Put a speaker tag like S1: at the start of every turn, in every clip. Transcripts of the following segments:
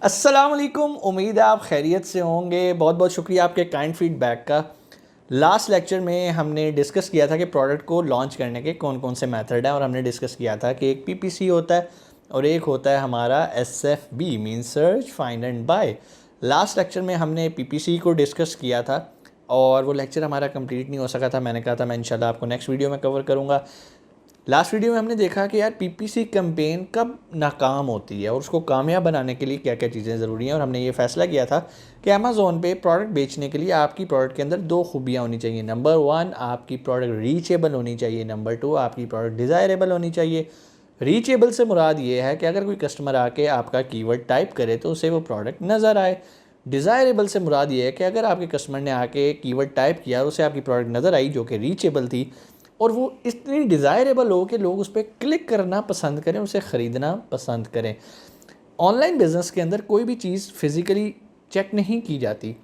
S1: अस्सलाम वालेकुम। उम्मीद है आप खैरियत से होंगे। बहुत बहुत शुक्रिया आपके काइंड फीडबैक का। लास्ट लेक्चर में हमने डिस्कस किया था कि प्रोडक्ट को लॉन्च करने के कौन कौन से मेथड हैं, और हमने डिस्कस किया था कि एक पीपीसी होता है और एक होता है हमारा SFB mean search find and buy. Last lecture में हमने पीपीसी को डिस्कस किया था और वो लेक्चर हमारा कंप्लीट नहीं हो सका था। मैंने कहा था मैं इंशाल्लाह आपको नेक्स्ट वीडियो में कवर करूँगा। लास्ट वीडियो में हमने देखा कि यार पीपीसी कैंपेन कब नाकाम होती है और उसको कामयाब बनाने के लिए क्या क्या चीज़ें ज़रूरी हैं, और हमने ये फैसला किया था कि अमेज़ोन पे प्रोडक्ट बेचने के लिए आपकी प्रोडक्ट के अंदर दो खूबियाँ होनी चाहिए। नंबर 1, आपकी प्रोडक्ट रीचेबल होनी चाहिए। नंबर 2, आपकी प्रोडक्ट डिज़ायरेबल होनी चाहिए। रीचेबल से मुराद ये है कि अगर कोई कस्टमर आके आपका कीवर्ड टाइप करे तो उसे वो प्रोडक्ट नज़र आए। डिज़ायरेबल से मुराद ये है कि अगर आपके कस्टमर ने आके कीवर्ड टाइप किया और उसे आपकी प्रोडक्ट नज़र आई जो कि रीचेबल थी और वो इतनी डिज़ायरेबल हो कि लोग उस पर क्लिक करना पसंद करें, उसे ख़रीदना पसंद करें। ऑनलाइन बिज़नेस के अंदर कोई भी चीज़ फ़िज़िकली चेक नहीं की जाती,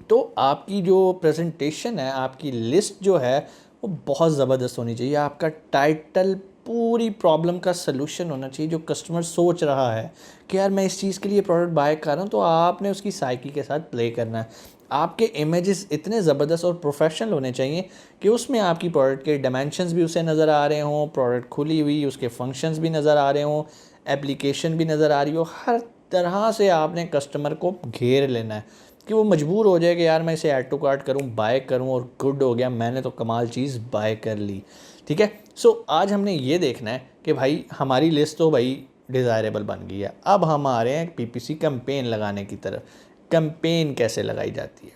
S1: तो आपकी जो प्रेजेंटेशन है, आपकी लिस्ट जो है वो बहुत ज़बरदस्त होनी चाहिए। आपका टाइटल पूरी प्रॉब्लम का सलूशन होना चाहिए। जो कस्टमर सोच रहा है कि यार मैं इस चीज़ के लिए प्रोडक्ट बाय कर रहा हूँ, तो आपने उसकी साइकी के साथ प्ले करना है। आपके इमेजेस इतने ज़बरदस्त और प्रोफेशनल होने चाहिए कि उसमें आपकी प्रोडक्ट के डायमेंशंस भी उसे नज़र आ रहे हों, प्रोडक्ट खुली हुई उसके फंक्शंस भी नज़र आ रहे हों, एप्लीकेशन भी नज़र आ रही हो। हर तरह से आपने कस्टमर को घेर लेना है कि वो मजबूर हो जाए कि यार मैं इसे ऐड टू कार्ट करूं, बाय करूं, और गुड हो गया, मैंने तो कमाल चीज़ बाय कर ली। ठीक है। सो आज हमने ये देखना है कि भाई हमारी लिस्ट तो भाई डिज़ायरेबल बन गई है। अब हम आ रहे हैं पीपीसी कैंपेन लगाने की तरफ। कैंपेन कैसे लगाई जाती है,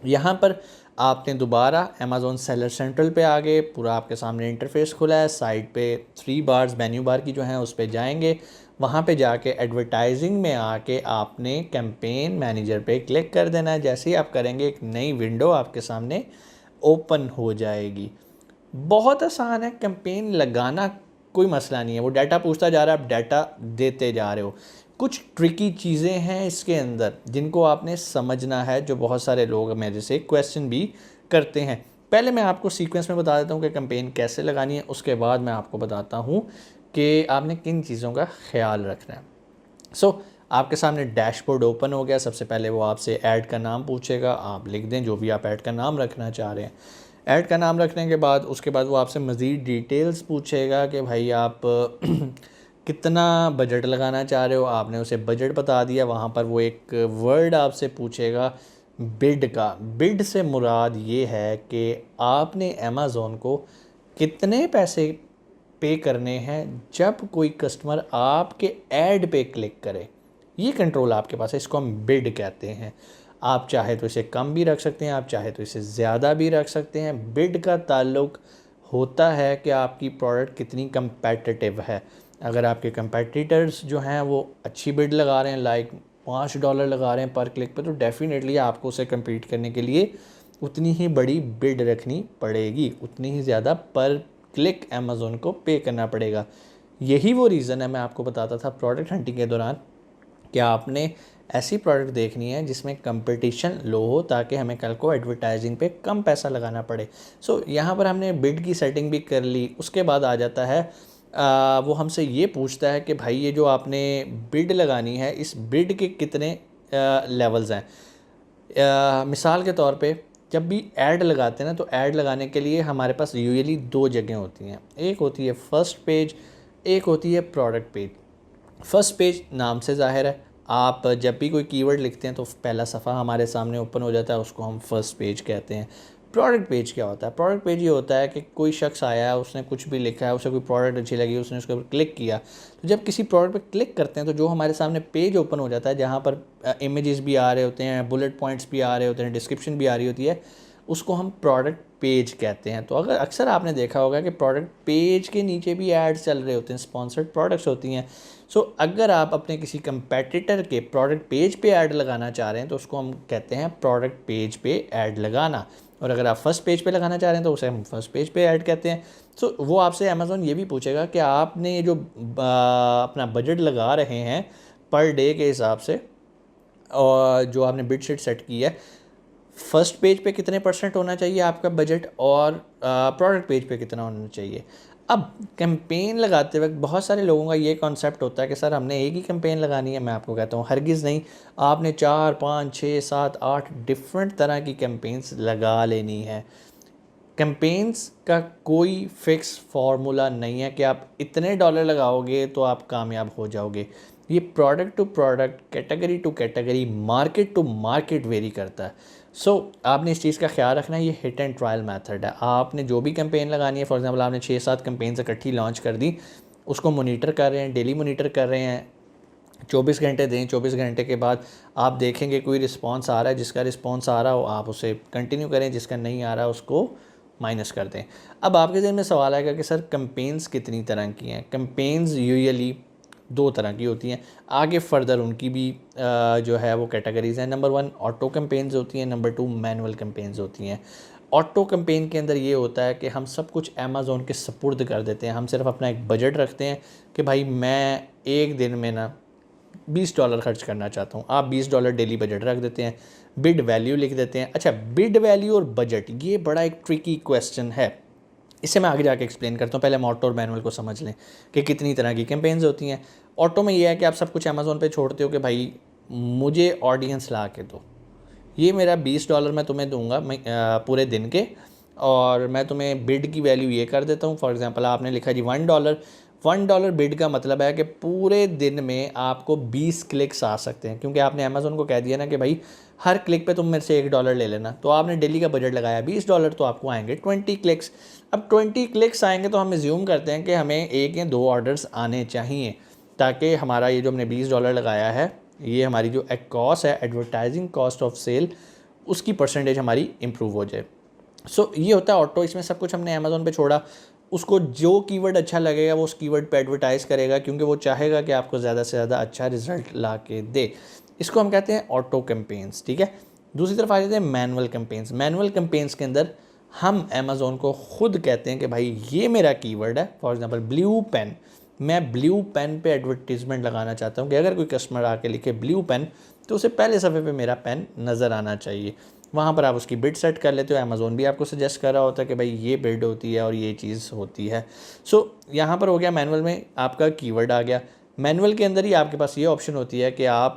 S1: यहाँ पर आपने दोबारा अमेज़ॉन सेलर सेंट्रल पे आ गए। पूरा आपके सामने इंटरफेस खुला है। साइड पे 3 बार्स मेन्यू बार की जो हैं उस पे जाएंगे। वहाँ पे जाके एडवर्टाइजिंग में आके आपने कैंपेन मैनेजर पे क्लिक कर देना है। जैसे ही आप करेंगे एक नई विंडो आपके सामने ओपन हो जाएगी। बहुत आसान है कैंपेन लगाना, कोई मसला नहीं है। वो डाटा पूछता जा रहा है, आप डाटा देते जा रहे हो। कुछ ट्रिकी चीज़ें हैं इसके अंदर जिनको आपने समझना है, जो बहुत सारे लोग मेरे से क्वेश्चन भी करते हैं। पहले मैं आपको सीक्वेंस में बता देता हूँ कि कैंपेन कैसे लगानी है, उसके बाद मैं आपको बताता हूँ कि आपने किन चीज़ों का ख्याल रखना है। आपके सामने डैशबोर्ड ओपन हो गया। सबसे पहले वो आपसे ऐड का नाम पूछेगा, आप लिख दें जो भी आप ऐड का नाम रखना चाह रहे हैं। ऐड का नाम रखने के बाद उसके बाद वो आपसे मज़ीद डिटेल्स पूछेगा कि भाई आप कितना बजट लगाना चाह रहे हो। आपने उसे बजट बता दिया। वहाँ पर वो एक वर्ड आपसे पूछेगा बिड का। बिड से मुराद ये है कि आपने अमेज़ॉन को कितने पैसे पे करने हैं जब कोई कस्टमर आपके ऐड पे क्लिक करे। ये कंट्रोल आपके पास है, इसको हम बिड कहते हैं। आप चाहे तो इसे कम भी रख सकते हैं, आप चाहे तो इसे ज़्यादा भी रख सकते हैं। बिड का ताल्लुक होता है कि आपकी प्रोडक्ट कितनी कंपेटिटिव है। अगर आपके कंपेटिटर्स जो हैं वो अच्छी बिड लगा रहे हैं, लाइक $5 लगा रहे हैं पर क्लिक पे, तो डेफिनेटली आपको उसे कम्पीट करने के लिए उतनी ही बड़ी बिड रखनी पड़ेगी, उतनी ही ज़्यादा पर क्लिक अमेज़ॉन को पे करना पड़ेगा। यही वो रीज़न है, मैं आपको बताता था प्रोडक्ट हंटिंग के दौरान, कि आपने ऐसी प्रोडक्ट देखनी है जिसमें कंपटीशन लो हो, ताकि हमें कल को एडवर्टाइजिंग पे कम पैसा लगाना पड़े। यहाँ पर हमने बिड की सेटिंग भी कर ली। उसके बाद आ जाता है वो हमसे ये पूछता है कि भाई ये जो आपने बिड लगानी है, इस बिड के कितने लेवल्स हैं। मिसाल के तौर पे जब भी ऐड लगाते हैं ना, तो ऐड लगाने के लिए हमारे पास यूजुअली 2 जगह होती हैं। एक होती है फर्स्ट पेज, एक होती है प्रोडक्ट पेज। फर्स्ट पेज नाम से ज़ाहिर है, आप जब भी कोई कीवर्ड लिखते हैं तो पहला सफ़ा हमारे सामने ओपन हो जाता है, उसको हम फर्स्ट पेज कहते हैं। प्रोडक्ट पेज क्या होता है? प्रोडक्ट पेज ये होता है कि कोई शख्स आया है, उसने कुछ भी लिखा है, उसे कोई प्रोडक्ट अच्छी लगी, उसने उसके ऊपर क्लिक किया। तो जब किसी प्रोडक्ट पे क्लिक करते हैं तो जो हमारे सामने पेज ओपन हो जाता है, जहाँ पर इमेजेस भी आ रहे होते हैं, बुलेट पॉइंट्स भी आ रहे होते हैं, डिस्क्रिप्शन भी आ रही होती है, उसको हम प्रोडक्ट पेज कहते हैं। तो अगर अक्सर आपने देखा होगा कि प्रोडक्ट पेज के नीचे भी एड्स चल रहे होते हैं, स्पॉन्सर्ड प्रोडक्ट्स होती हैं। अगर आप अपने किसी कंपेटिटर के प्रोडक्ट पेज पे ऐड लगाना चाह रहे हैं तो उसको हम कहते हैं प्रोडक्ट पेज पे ऐड लगाना। और अगर आप फर्स्ट पेज पे लगाना चाह रहे हैं तो उसे हम फर्स्ट पेज पे ऐड कहते हैं। वो आपसे अमेज़ॉन ये भी पूछेगा कि आपने ये जो अपना बजट लगा रहे हैं पर डे के हिसाब से, और जो आपने बिड शीट सेट की है, फर्स्ट पेज पे कितने % होना चाहिए आपका बजट, और प्रोडक्ट पेज पे कितना होना चाहिए। अब कैंपेन लगाते वक्त बहुत सारे लोगों का ये कॉन्सेप्ट होता है कि सर हमने एक ही कैंपेन लगानी है। मैं आपको कहता हूँ हरगिज़ नहीं, आपने 4 5 6 7 8 डिफरेंट तरह की कैंपेन्स लगा लेनी है। कैंपेन्स का कोई फिक्स फार्मूला नहीं है कि आप इतने डॉलर लगाओगे तो आप कामयाब हो जाओगे। ये product to product, category to category, market to market vary करता है। आपने इस चीज़ का ख्याल रखना है, ये हिट एंड ट्रायल मेथड है। आपने जो भी कैंपेन लगानी है, फॉर एग्जांपल आपने 6-7 कैंपेन्स इकट्ठी लॉन्च कर दी, उसको मोनीटर कर रहे हैं, डेली मोनीटर कर रहे हैं, 24 घंटे दें। 24 घंटे के बाद आप देखेंगे कोई रिस्पॉन्स आ रहा है, जिसका रिस्पॉन्स आ रहा हो आप उसे कंटिन्यू करें, जिसका नहीं आ रहा उसको माइनस कर दें। अब आपके ज़हन में सवाल आएगा कि सर कैंपेन्स कितनी तरह की हैं। कैंपेन्स यूजुअली 2 तरह की होती हैं। आगे फर्दर उनकी भी जो है वो कैटेगरीज़ हैं। नंबर 1 ऑटो कैंपेन्स होती हैं, नंबर 2 मैनुअल कैंपेन्स होती हैं। ऑटो कैंपेन के अंदर ये होता है कि हम सब कुछ अमेज़ॉन के सपुर्द कर देते हैं। हम सिर्फ अपना एक बजट रखते हैं कि भाई मैं एक दिन में ना $20 खर्च करना चाहता हूँ। आप $20 डेली बजट रख देते हैं, बिड वैल्यू लिख देते हैं। अच्छा, बिड वैल्यू और बजट ये बड़ा एक ट्रिकी क्वेश्चन है, इसे मैं आगे जाके एक्सप्लेन करता हूँ। पहले हम ऑटो और मैनुअल को समझ लें कि कितनी तरह की कैंपेन्स होती हैं। ऑटो में ये है कि आप सब कुछ अमेज़ॉन पे छोड़ते हो कि भाई मुझे ऑडियंस ला के दो, ये मेरा $20 मैं तुम्हें दूंगा पूरे दिन के, और मैं तुम्हें बिड की वैल्यू ये कर देता हूँ। फॉर एग्जांपल आपने लिखा जी $1 बिड का मतलब है कि पूरे दिन में आपको 20 क्लिक्स आ सकते हैं, क्योंकि आपने अमेज़ॉन को कह दिया ना कि भाई हर क्लिक पे तुम मेरे से $1 ले लेना। तो आपने डेली का बजट लगाया $20, तो आपको आएंगे 20 क्लिक्स। अब 20 क्लिक्स आएंगे तो हम एज्यूम करते हैं कि हमें 1 या 2 ऑर्डर्स आने चाहिए, ताकि हमारा ये जो हमने $20 लगाया है, ये हमारी जो एक कॉस्ट है एडवर्टाइजिंग कॉस्ट ऑफ सेल, उसकी परसेंटेज हमारी इम्प्रूव हो जाए। ये होता है ऑटो। इसमें सब कुछ हमने अमेज़ॉन पे छोड़ा, उसको जो कीवर्ड अच्छा लगेगा वो उस कीवर्ड पे एडवर्टाइज़ करेगा, क्योंकि वो चाहेगा कि आपको ज़्यादा से ज़्यादा अच्छा रिजल्ट ला के दे। इसको हम कहते हैं ऑटो कैंपेन्स, ठीक है। दूसरी तरफ आ जाते हैं मैनुअल कैंपेन्स। मैनुअल कैंपेन्स के अंदर हम अमेज़ॉन को खुद कहते हैं कि भाई ये मेरा कीवर्ड है। फॉर एग्जांपल ब्लू पेन, मैं ब्लू पेन पे एडवर्टीज़मेंट लगाना चाहता हूँ कि अगर कोई कस्टमर आके लिखे ब्लू पेन तो उसे पहले सफ़े पे मेरा पेन नज़र आना चाहिए। वहाँ पर आप उसकी बिड सेट कर लेते हो। अमेज़ॉन भी आपको सजेस्ट कर रहा होता है कि भाई ये बिड होती है और ये चीज़ होती है। यहाँ पर हो गया मैनुअल में आपका कीवर्ड आ गया। मैनुअल के अंदर ही आपके पास ये ऑप्शन होती है कि आप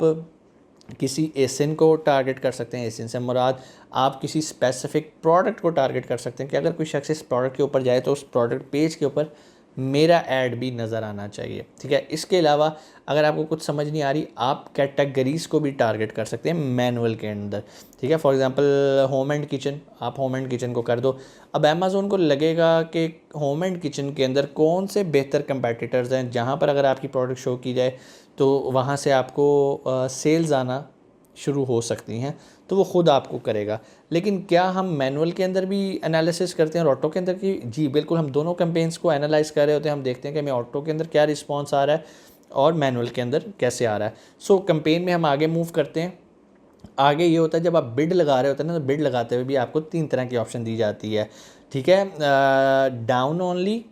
S1: किसी एसिन को टारगेट कर सकते हैं। एसिन से मुराद आप किसी स्पेसिफिक प्रोडक्ट को टारगेट कर सकते हैं कि अगर कोई शख्स इस प्रोडक्ट के ऊपर जाए तो उस प्रोडक्ट पेज के ऊपर मेरा ऐड भी नज़र आना चाहिए, ठीक है। इसके अलावा अगर आपको कुछ समझ नहीं आ रही, आप कैटेगरीज़ को भी टारगेट कर सकते हैं मैनुअल के अंदर, ठीक है। For example home and kitchen, आप होम एंड किचन को कर दो। अब अमेज़ॉन को लगेगा कि होम एंड किचन के अंदर कौन से बेहतर कंपेटिटर्स हैं, जहाँ पर अगर आपकी प्रोडक्ट शो की जाए तो वहाँ से आपको सेल्स आना शुरू हो सकती हैं, तो वो ख़ुद आपको करेगा। लेकिन क्या हम मैनुअल के अंदर भी एनालिसिस करते हैं और ऑटो के अंदर की? जी बिल्कुल, हम दोनों कैंपेन्स को एनालाइज कर रहे होते हैं। हम देखते हैं कि हमें ऑटो के अंदर क्या रिस्पॉन्स आ रहा है और मैनुअल के अंदर कैसे आ रहा है। कैंपेन में हम आगे मूव करते हैं। आगे ये होता है जब आप बिड लगा रहे होते हैं ना, तो बिड लगाते हुए भी आपको 3 तरह की ऑप्शन दी जाती है, ठीक है। Down only,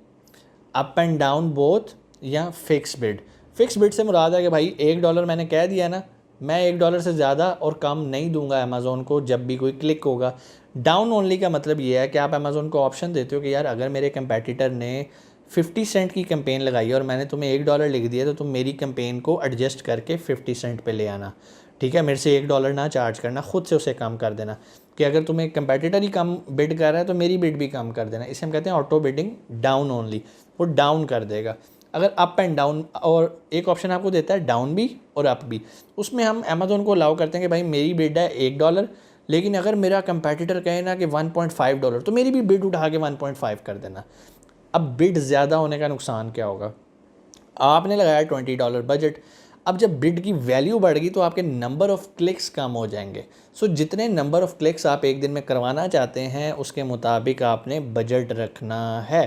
S1: up and down both, या फिक्स बिड। फिक्स बिड से मुराद है कि भाई $1 मैंने कह दिया ना, मैं $1 से ज़्यादा और कम नहीं दूंगा अमेज़ॉन को जब भी कोई क्लिक होगा। डाउन ओनली का मतलब ये है कि आप अमेज़ॉन को ऑप्शन देते हो कि यार अगर मेरे कंपेटिटर ने 50 सेंट की कैंपेन लगाई है और मैंने तुम्हें $1 लिख दिया, तो तुम मेरी कैंपेन को एडजस्ट करके 50 सेंट पे ले आना, ठीक है। मेरे से $1 ना चार्ज करना, खुद से उसे कम कर देना कि अगर तुम्हें कंपेटिटर ही कम बिड कर रहा है तो मेरी बिड भी कम कर देना। इसे हम कहते हैं ऑटो बिडिंग डाउन ओनली। वो डाउन कर देगा। अगर अप एंड डाउन, और एक ऑप्शन आपको देता है डाउन भी और अप भी, उसमें हम अमेज़ॉन को अलाउ करते हैं कि भाई मेरी बिड है $1, लेकिन अगर मेरा कंपेटिटर कहे ना कि $1.5, तो मेरी भी बिड उठा के 1.5 कर देना। अब बिड ज़्यादा होने का नुकसान क्या होगा? आपने लगाया $20 बजट, अब जब बिड की वैल्यू बढ़ गई तो आपके नंबर ऑफ़ क्लिक्स कम हो जाएंगे। जितने नंबर ऑफ़ क्लिक्स आप एक दिन में करवाना चाहते हैं उसके मुताबिक आपने बजट रखना है।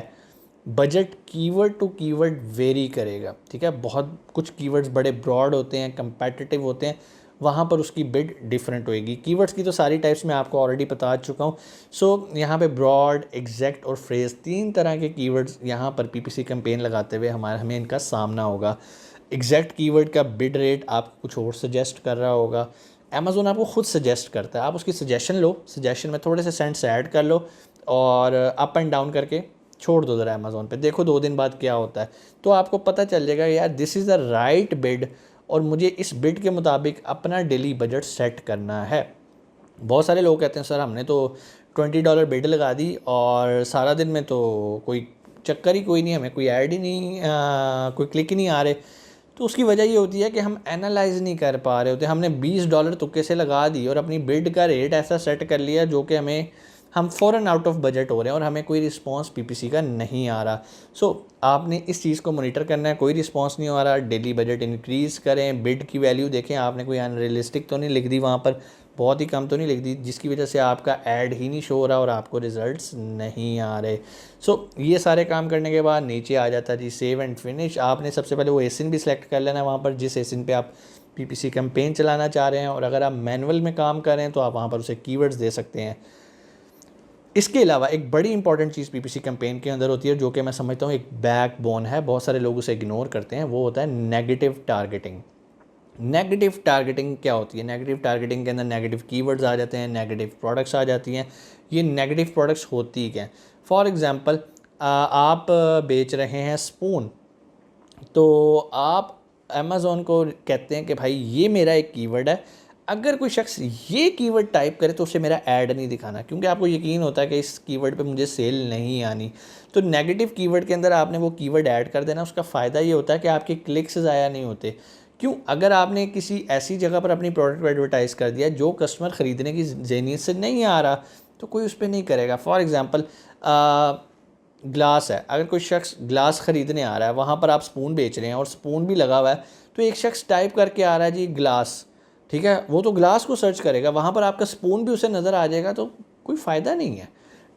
S1: Budget keyword to keyword vary करेगा, ठीक है। बहुत कुछ कीवर्ड्स बड़े ब्रॉड होते हैं, कंपेटिटिव होते हैं, वहाँ पर उसकी बिड डिफरेंट होएगी। कीवर्ड्स की तो सारी टाइप्स मैं आपको ऑलरेडी बता चुका हूँ। यहाँ पे ब्रॉड, एग्जैक्ट और फ्रेज, 3 तरह के कीवर्ड्स यहाँ पर पीपीसी कैंपेन लगाते हुए हमें इनका सामना होगा। एग्जैक्ट कीवर्ड का बिड रेट आपको कुछ और सजेस्ट कर रहा होगा, अमेज़ोन आपको खुद सजेस्ट करता है, आप उसकी सजेशन लो, सजेशन में थोड़े से सेंट्स ऐड कर लो और अप एंड डाउन करके छोड़ दो ज़रा अमेज़ोन पे, देखो 2 दिन बाद क्या होता है, तो आपको पता चल जाएगा यार this is the right bid और मुझे इस बिड के मुताबिक अपना डेली बजट सेट करना है। बहुत सारे लोग कहते हैं सर हमने तो $20 बिड लगा दी और सारा दिन में तो कोई चक्कर ही कोई नहीं, हमें कोई ऐड ही नहीं कोई क्लिक ही नहीं आ रहे। तो उसकी वजह ये होती है कि हम एनालाइज नहीं कर पा रहे होते। हमने $20 तुक्के से लगा दी और अपनी बिड का रेट ऐसा सेट कर लिया जो कि हम फ़ौरन आउट ऑफ बजट हो रहे हैं और हमें कोई रिस्पांस पीपीसी का नहीं आ रहा। सो आपने इस चीज़ को मॉनिटर करना है, कोई रिस्पांस नहीं आ रहा, डेली बजट इंक्रीज़ करें, बिड की वैल्यू देखें, आपने कोई अनरियलिस्टिक तो नहीं लिख दी वहाँ पर, बहुत ही कम तो नहीं लिख दी जिसकी वजह से आपका ऐड ही नहीं शो हो रहा और आपको रिजल्ट्स नहीं आ रहे। सो ये सारे काम करने के बाद नीचे आ जाता है जी सेव एंड फिनिश। आपने सबसे पहले वो एसिन भी सिलेक्ट कर लेना है वहाँ पर जिस एसिन पे आप पीपीसी कैंपेन चलाना चाह रहे हैं, और अगर आप मैनुअल में काम कर रहे हैं तो आप वहाँ पर उसे कीवर्ड्स दे सकते हैं। इसके अलावा एक बड़ी इंपॉर्टेंट चीज़ पीपीसी कैंपेन के अंदर होती है जो कि मैं समझता हूँ एक बैकबोन है, बहुत सारे लोग उसे इग्नोर करते हैं, वो होता है नेगेटिव टारगेटिंग। नेगेटिव टारगेटिंग क्या होती है? नेगेटिव टारगेटिंग के अंदर नेगेटिव कीवर्ड्स आ जाते हैं, नेगेटिव प्रोडक्ट्स आ जाती हैं। ये नेगेटिव प्रोडक्ट्स होती क्या हैं? फॉर एग्जांपल आप बेच रहे हैं स्पून, तो आप अमेज़ॉन को कहते हैं कि भाई ये मेरा एक कीवर्ड है, अगर कोई शख्स ये कीवर्ड टाइप करे तो उसे मेरा ऐड नहीं दिखाना, क्योंकि आपको यकीन होता है कि इस कीवर्ड पे मुझे सेल नहीं आनी। तो नेगेटिव कीवर्ड के अंदर आपने वो कीवर्ड ऐड कर देना। उसका फ़ायदा ये होता है कि आपके क्लिक्स ज़ाया नहीं होते। क्यों? अगर आपने किसी ऐसी जगह पर अपनी प्रोडक्ट को एडवर्टाइज़ कर दिया जो कस्टमर ख़रीदने की ज़हनीत से नहीं आ रहा, तो कोई उस पर नहीं करेगा। फॉर एग्ज़ाम्पल ग्लास है, अगर कोई शख्स ग्लास ख़रीदने आ रहा है, वहाँ पर आप स्पून बेच रहे हैं और स्पून भी लगा हुआ है, तो एक शख्स टाइप करके आ रहा है जी ग्लास, ठीक है, वो तो ग्लास को सर्च करेगा, वहाँ पर आपका स्पून भी उसे नज़र आ जाएगा, तो कोई फ़ायदा नहीं है,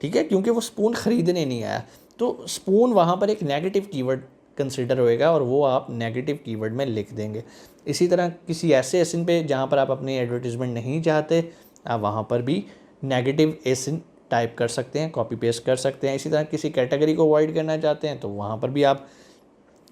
S1: ठीक है, क्योंकि वो स्पून ख़रीदने नहीं आया। तो स्पून वहाँ पर एक नेगेटिव कीवर्ड कंसिडर होएगा और वो आप नेगेटिव कीवर्ड में लिख देंगे। इसी तरह किसी ऐसे एसिन पे जहाँ पर आप अपनी एडवर्टीज़मेंट नहीं चाहते, आप वहाँ पर भी नेगेटिव एसिन टाइप कर सकते हैं, कॉपी पेस्ट कर सकते हैं। इसी तरह किसी कैटेगरी को अवॉइड करना चाहते हैं तो वहाँ पर भी आप,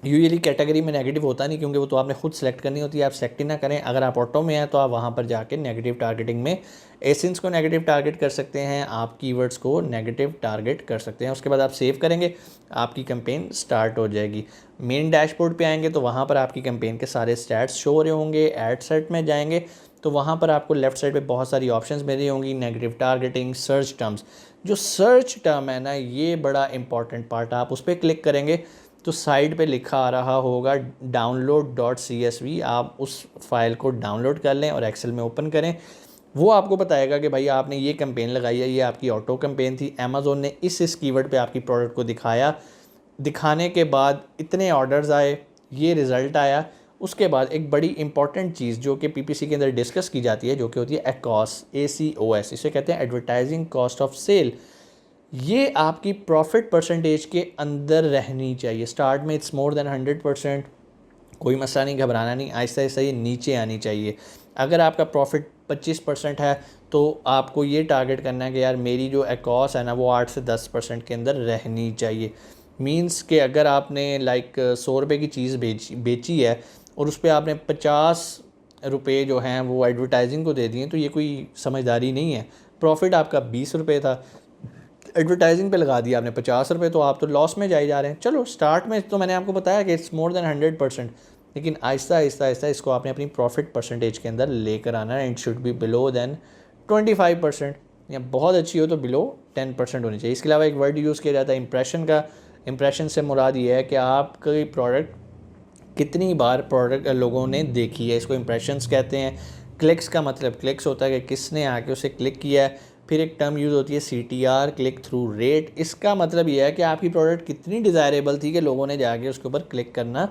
S1: यूजुअली कैटेगरी में नेगेटिव होता नहीं क्योंकि वो तो आपने खुद सेलेक्ट करनी होती है, आप सेलेक्ट ही ना करें। अगर आप ऑटो में हैं तो आप वहाँ पर जाके नेगेटिव टारगेटिंग में एसिन्स को नेगेटिव टारगेट कर सकते हैं, आप कीवर्ड्स को नेगेटिव टारगेट कर सकते हैं। उसके बाद आप सेव करेंगे, आपकी कैंपेन स्टार्ट हो जाएगी। मेन डैशबोर्ड पे आएंगे तो वहाँ पर आपकी कैंपेन के सारे स्टैट्स शो हो रहे होंगे। एड सेट में जाएंगे तो वहाँ पर आपको लेफ्ट साइड पे बहुत सारी ऑप्शंस मिल रही होंगी, नेगेटिव टारगेटिंग, सर्च टर्म्स। जो सर्च टर्म है ना, ये बड़ा इंपॉर्टेंट पार्ट है। आप उस पर क्लिक करेंगे तो साइड पे लिखा आ रहा होगा download.csv, आप उस फाइल को डाउनलोड कर लें और एक्सेल में ओपन करें। वो आपको बताएगा कि भाई आपने ये कैंपेन लगाई है, ये आपकी ऑटो कैंपेन थी, अमेज़ॉन ने इस कीवर्ड पे आपकी प्रोडक्ट को दिखाया, दिखाने के बाद इतने ऑर्डर्स आए, ये रिज़ल्ट आया। उसके बाद एक बड़ी इंपॉर्टेंट चीज़ जो कि पीपीसी के अंदर डिस्कस की जाती है, जो कि होती है ACOS, ACOS, इसे कहते हैं एडवर्टाइजिंग कॉस्ट ऑफ सेल। ये आपकी प्रॉफिट परसेंटेज के अंदर रहनी चाहिए। स्टार्ट में इट्स मोर देन 100%, कोई मसला नहीं, घबराना नहीं, आहिस्ता आहिस्ता ये नीचे आनी चाहिए। अगर आपका प्रॉफिट 25% है तो आपको ये टारगेट करना है कि यार मेरी जो ACOS है ना वो 8 से 10% के अंदर रहनी चाहिए। मींस कि अगर आपने लाइक 100 रुपये की चीज़ बेची है और उस पर आपने 50 रुपये जो हैं वो एडवर्टाइजिंग को दे दिए, तो ये कोई समझदारी नहीं है। प्रॉफिट आपका 20 रुपये था, एडवर्टाइजिंग पे लगा दिया आपने 50 रुपये, तो आप तो लॉस में जाए जा रहे हैं। चलो स्टार्ट में तो मैंने आपको बताया कि इट्स मोर देन 100%, लेकिन आहिस्ता आहिस्ता आहिस्ता इसको आपने अपनी प्रॉफिट परसेंटेज के अंदर लेकर आना है। It should be below than 25%, या बहुत अच्छी हो तो बिलो 10% होनी चाहिए। इसके अलावा एक वर्ड यूज़ किया जाता है इंप्रेशन का। इंप्रेशन से मुराद ये है कि आपकी प्रोडक्ट कितनी बार प्रोडक्ट लोगों ने देखी है, इसको इंप्रेशंस कहते हैं। क्लिक्स का मतलब, क्लिक्स होता है कि किसने आके उसे क्लिक किया है। फिर एक टर्म यूज़ होती है CTR, क्लिक थ्रू रेट। इसका मतलब यह है कि आपकी प्रोडक्ट कितनी डिज़ायरेबल थी कि लोगों ने जाके उसके ऊपर क्लिक करना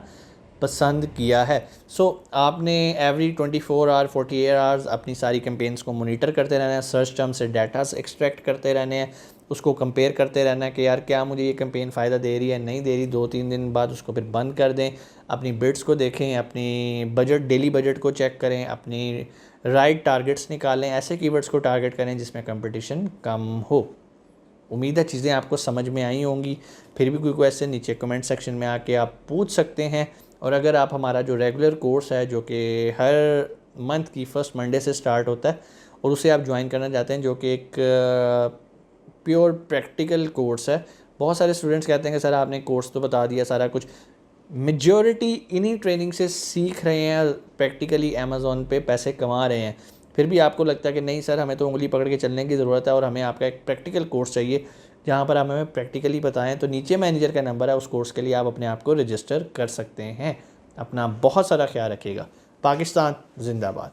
S1: पसंद किया है। सो आपने एवरी 24 आवर 48 आवर्स अपनी सारी कैंपेन्स को मोनीटर करते रहना है, सर्च टर्म से डाटा एक्सट्रैक्ट करते रहने हैं, उसको कंपेयर करते रहना है कि यार क्या मुझे ये कैंपेन फ़ायदा दे रही है, नहीं दे रही। 2-3 दिन बाद उसको फिर बंद कर दें, अपनी बिड्स को देखें, अपनी बजट, डेली बजट को चेक करें, अपनी राइट टारगेट्स निकालें, ऐसे कीवर्ड्स को टारगेट करें जिसमें कंपटीशन कम हो। उम्मीद है चीज़ें आपको समझ में आई होंगी। फिर भी कोई क्वेश्चन नीचे कमेंट सेक्शन में आके आप पूछ सकते हैं। और अगर आप हमारा जो रेगुलर कोर्स है जो कि हर मंथ की फर्स्ट मंडे से स्टार्ट होता है और उसे आप ज्वाइन करना चाहते हैं, जो कि एक प्योर प्रैक्टिकल कोर्स है, बहुत सारे स्टूडेंट्स कहते हैं कि सर आपने कोर्स तो बता दिया सारा कुछ, मेजॉरिटी इन्हीं ट्रेनिंग से सीख रहे हैं, प्रैक्टिकली अमेज़ॉन पे पैसे कमा रहे हैं, फिर भी आपको लगता है कि नहीं सर हमें तो उंगली पकड़ के चलने की ज़रूरत है और हमें आपका एक प्रैक्टिकल कोर्स चाहिए जहाँ पर आप हमें प्रैक्टिकली बताएं, तो नीचे मैनेजर का नंबर है, उस कोर्स के लिए आप अपने आप को रजिस्टर कर सकते हैं। अपना बहुत सारा ख्याल रखिएगा। पाकिस्तान जिंदाबाद।